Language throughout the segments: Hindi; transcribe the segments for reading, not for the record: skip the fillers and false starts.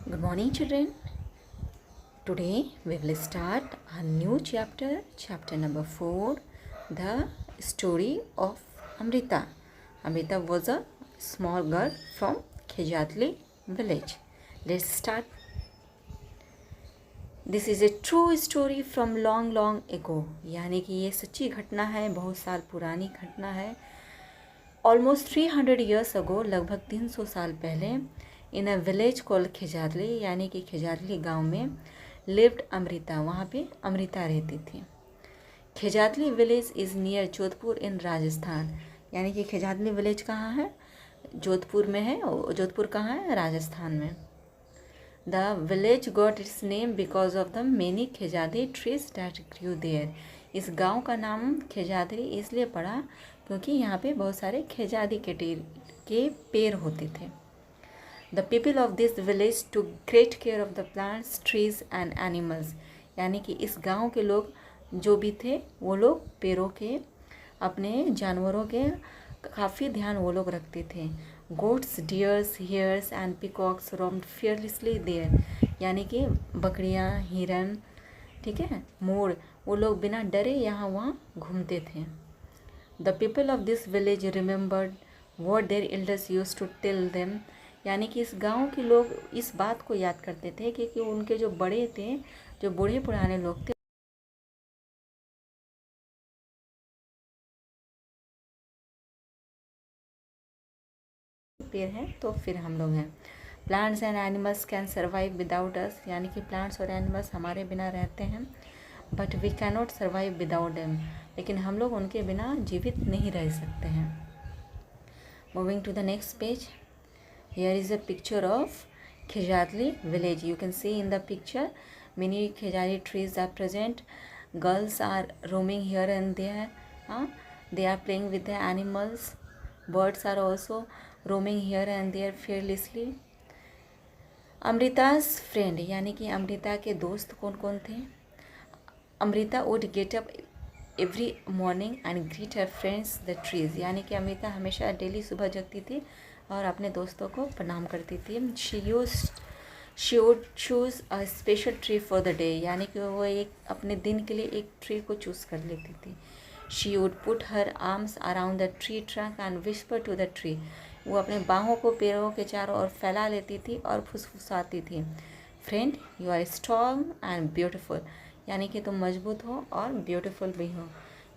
Good morning, children. Today we will start a new chapter, chapter number 4, the story of Amrita. Amrita was a small girl from Khejatli village. Let's start. This is a true story from long long ago, यानी कि ये सच्ची घटना है, बहुत साल पुरानी घटना है. ऑलमोस्ट 300 ईयर्स अगो, लगभग 300 साल पहले, इन अ विलेज कॉल्ड खिजातली, यानी कि खिजातली गांव में लिव्ड अमृता, वहाँ पे अमृता रहती थी. खिजातली विलेज इज़ नियर जोधपुर इन राजस्थान, यानी कि खिजातली विलेज कहाँ है? जोधपुर में है. जोधपुर कहाँ है? राजस्थान में. The village got its name because of the many khejari trees that grew there. इस गांव का नाम खिजादी इसलिए पड़ा क्योंकि यहाँ पे बहुत सारे खिजादी के पेड़ होते थे. The people of this village to great care of the plants, trees and animals, यानी कि इस गांव के लोग जो भी थे वो लोग पेड़ों के, अपने जानवरों के काफ़ी ध्यान वो लोग रखते थे. Goats, deers, hares and peacocks roamed fearlessly there, यानी कि बकरियां, हिरन, ठीक है, मोर, वो लोग बिना डरे यहाँ वहाँ घूमते थे. The people of this village remembered what their elders used to tell them, यानी कि इस गांव के लोग इस बात को याद करते थे कि उनके जो बड़े थे, जो बूढ़े पुराने लोग थे, पेड़ हैं तो फिर हम लोग हैं. Plants and animals can survive without us, यानी कि प्लांट्स और एनिमल्स हमारे बिना रहते हैं, but we can not survive without them, लेकिन हम लोग उनके बिना जीवित नहीं रह सकते हैं. Moving to the next page. Here is a picture of Khejarli village. You can see in the picture many khejari trees are present. Girls are roaming here and there. They are playing with the animals. Birds are also roaming here and there fearlessly. अमृता's फ्रेंड, यानी कि अमृता के दोस्त कौन कौन थे? Amrita would get up every morning and greet her friends the trees, यानी कि अमृता हमेशा डेली सुबह जगती थी और अपने दोस्तों को प्रणाम करती थी. She would choose a special tree for the day, यानी कि वो एक अपने दिन के लिए एक ट्री को चूज़ कर लेती थी. She would put her arms around the tree trunk and whisper to the tree, वो अपने बाहों को पेड़ों के चारों ओर फैला लेती थी और फुसफुसाती थी. Friend, you are strong and beautiful, यानी कि तुम मजबूत हो और ब्यूटीफुल भी हो.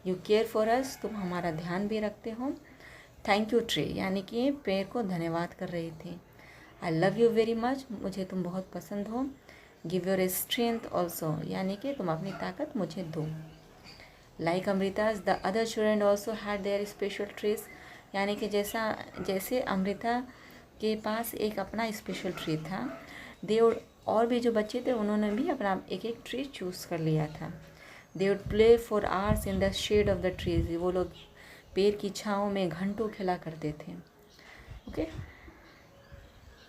यू केयर फॉर अस, तुम हमारा ध्यान भी रखते हो. थैंक यू ट्री, यानी कि पेड़ को धन्यवाद कर रही थी. I love you very much, मुझे तुम बहुत पसंद हो. गिव योर स्ट्रेंथ ऑल्सो, यानी कि तुम अपनी ताकत मुझे दो. Like अमृताज the other student also had their special trees, यानी कि जैसे अमृता के पास एक अपना स्पेशल ट्री था, दे और भी जो बच्चे थे उन्होंने भी अपना एक एक ट्री चूज़ कर लिया था. They would play for hours in the shade of the trees, वो लोग पेड़ की छाँव में घंटों खेला करते थे. Okay,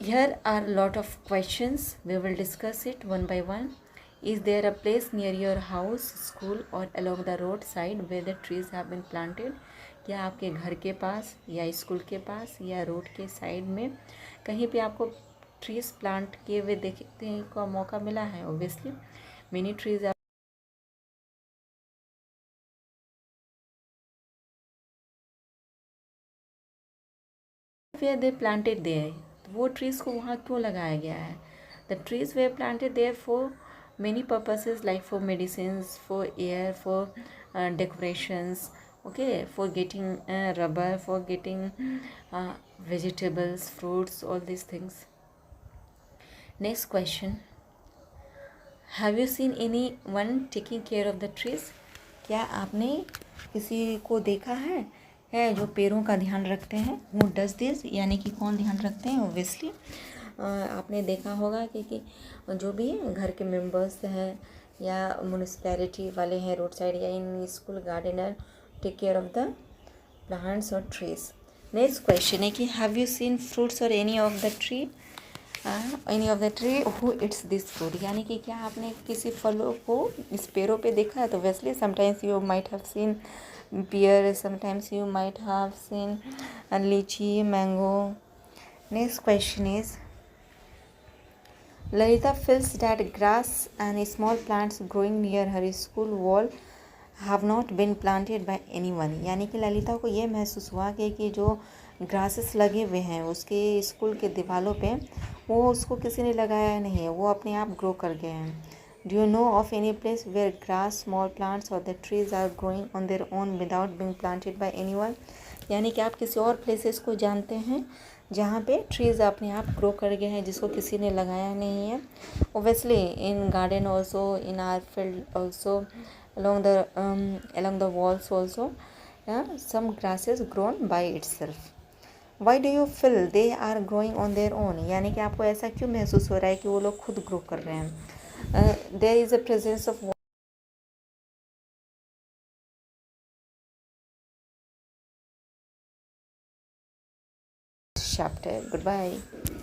here are a lot of questions, we will discuss it one by one. Is there a place near your house, school or along the road side where the trees have been planted? क्या आपके घर के पास या स्कूल के पास या रोड के साइड में कहीं पे आपको ट्रीज प्लांट किए हुए देखने का मौका मिला है? Obviously many trees are where they planted there, वो ट्रीज़ को वहाँ क्यों लगाया गया है? The trees were planted there for many purposes, like for medicines, for air, for decorations, okay, for getting rubber, for getting vegetables, fruits, all these things. Next question. Have you seen anyone taking care of the trees? क्या आपने किसी को देखा है जो पेड़ों का ध्यान रखते हैं? Who does this, यानी कि कौन ध्यान रखते हैं? Obviously आपने देखा होगा कि जो भी घर के मेंबर्स हैं या म्यूनिसिपैलिटी वाले हैं, रोड साइड या in school gardener take care of the plants और ट्रीज. नेक्स्ट क्वेश्चन है कि हैव यू सीन फ्रूट्स और any of the tree who it's this fruit, यानी कि क्या आपने किसी फलों को इस पेड़ों पे देखा है? तो वैसली sometimes you might have seen pear, sometimes you might have seen lychee, mango. Next question is Lalita feels that grass and small plants growing near her school wall have not been planted by anyone. यानी कि ललिता को ये महसूस हुआ कि जो ग्रासेस लगे हुए हैं उसके स्कूल के दीवारों पे, वो उसको किसी ने लगाया नहीं है, वो अपने आप ग्रो कर गए हैं. Do you know of any place where grass, small plants or the trees are growing on their own without being planted by anyone? यानी कि आप किसी और प्लेसेस को जानते हैं जहाँ पे ट्रीज़ अपने आप ग्रो कर गए हैं जिसको किसी ने लगाया नहीं है. Obviously in garden also, in our field also, along the walls also, some grasses grown by itself. Why do you feel they are growing on their own? यानी कि आपको ऐसा क्यों महसूस हो रहा है कि वो लोग खुद ग्रो कर रहे हैं. There is a presence of chapter. Goodbye.